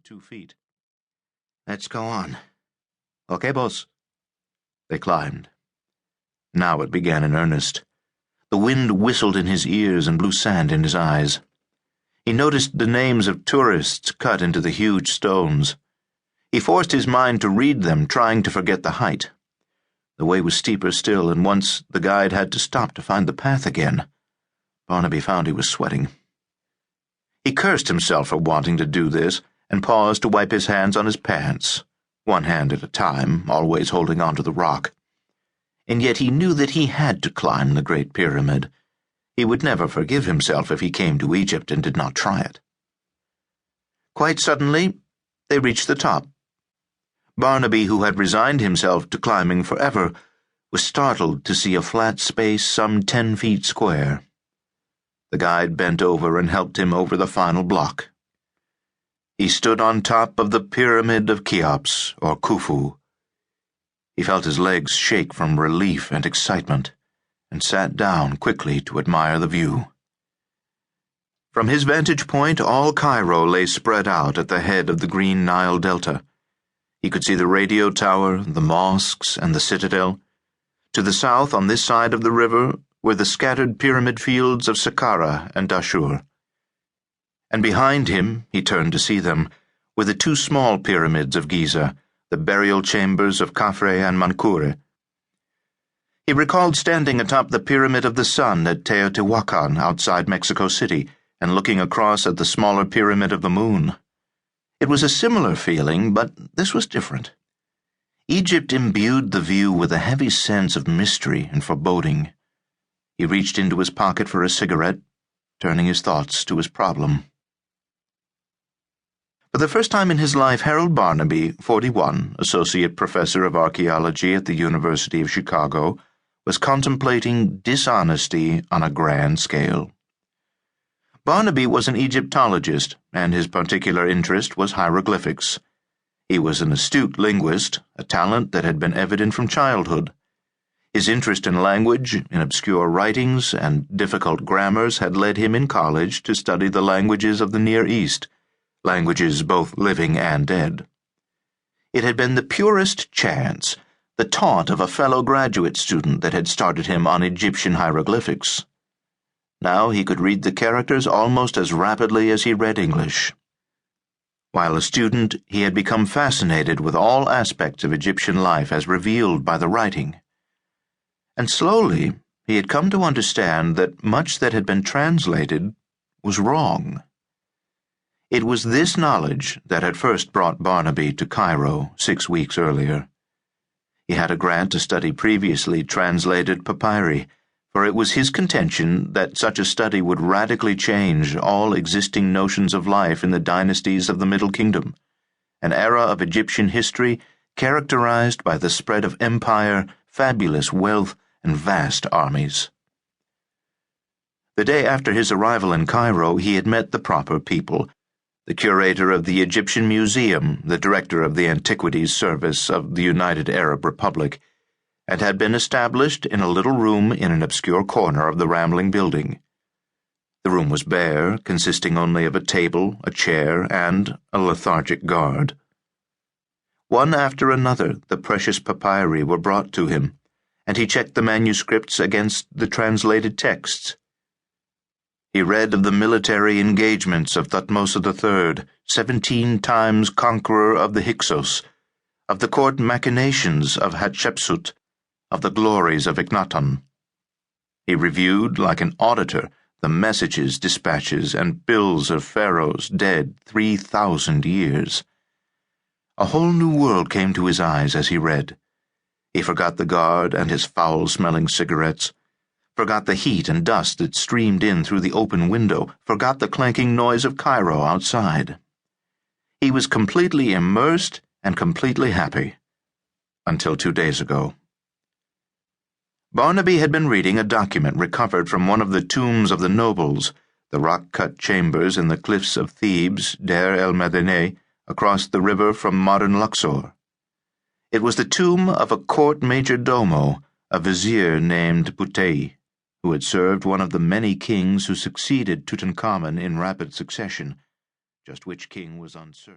2 feet. "Let's go on." "Okay, boss." They climbed. Now it began in earnest. The wind whistled in his ears and blew sand in his eyes. He noticed the names of tourists cut into the huge stones. He forced his mind to read them, trying to forget the height. The way was steeper still, and once the guide had to stop to find the path again. Barnaby found he was sweating. He cursed himself for wanting to do this, and paused to wipe his hands on his pants, one hand at a time, always holding on to the rock. And yet he knew that he had to climb the Great Pyramid. He would never forgive himself if he came to Egypt and did not try it. Quite suddenly, they reached the top. Barnaby, who had resigned himself to climbing forever, was startled to see a flat space some 10 feet square. The guide bent over and helped him over the final block. He stood on top of the Pyramid of Cheops, or Khufu. He felt his legs shake from relief and excitement, and sat down quickly to admire the view. From his vantage point, all Cairo lay spread out at the head of the green Nile Delta. He could see the radio tower, the mosques, and the citadel. To the south, on this side of the river, were the scattered pyramid fields of Saqqara and Dashur. And behind him, he turned to see them, were the 2 small pyramids of Giza, the burial chambers of Khafre and Mankure. He recalled standing atop the Pyramid of the Sun at Teotihuacan outside Mexico City and looking across at the smaller Pyramid of the Moon. It was a similar feeling, but this was different. Egypt imbued the view with a heavy sense of mystery and foreboding. He reached into his pocket for a cigarette, turning his thoughts to his problem. For the first time in his life, Harold Barnaby, 41, associate professor of archaeology at the University of Chicago, was contemplating dishonesty on a grand scale. Barnaby was an Egyptologist, and his particular interest was hieroglyphics. He was an astute linguist, a talent that had been evident from childhood. His interest in language, in obscure writings, and difficult grammars had led him in college to study the languages of the Near East, languages both living and dead. It had been the purest chance, the taunt of a fellow graduate student, that had started him on Egyptian hieroglyphics. Now he could read the characters almost as rapidly as he read English. While a student, he had become fascinated with all aspects of Egyptian life as revealed by the writing. And slowly, he had come to understand that much that had been translated was wrong. It was this knowledge that had first brought Barnaby to Cairo 6 weeks earlier. He had a grant to study previously translated papyri, for it was his contention that such a study would radically change all existing notions of life in the dynasties of the Middle Kingdom, an era of Egyptian history characterized by the spread of empire, fabulous wealth, and vast armies. The day after his arrival in Cairo, he had met the proper people: the curator of the Egyptian Museum, the director of the Antiquities Service of the United Arab Republic, and had been established in a little room in an obscure corner of the rambling building. The room was bare, consisting only of a table, a chair, and a lethargic guard. One after another, the precious papyri were brought to him, and he checked the manuscripts against the translated texts. He read of the military engagements of Thutmose III, 17 times conqueror of the Hyksos, of the court machinations of Hatshepsut, of the glories of Akhenaton. He reviewed, like an auditor, the messages, dispatches, and bills of pharaohs dead 3,000 years. A whole new world came to his eyes as he read. He forgot the guard and his foul-smelling cigarettes, forgot the heat and dust that streamed in through the open window, forgot the clanking noise of Cairo outside. He was completely immersed and completely happy. Until 2 days ago. Barnaby had been reading a document recovered from one of the tombs of the nobles, the rock-cut chambers in the cliffs of Thebes, Deir el-Medineh, across the river from modern Luxor. It was the tomb of a court major domo, a vizier named Butei, who had served one of the many kings who succeeded Tutankhamun in rapid succession, just which king was uncertain.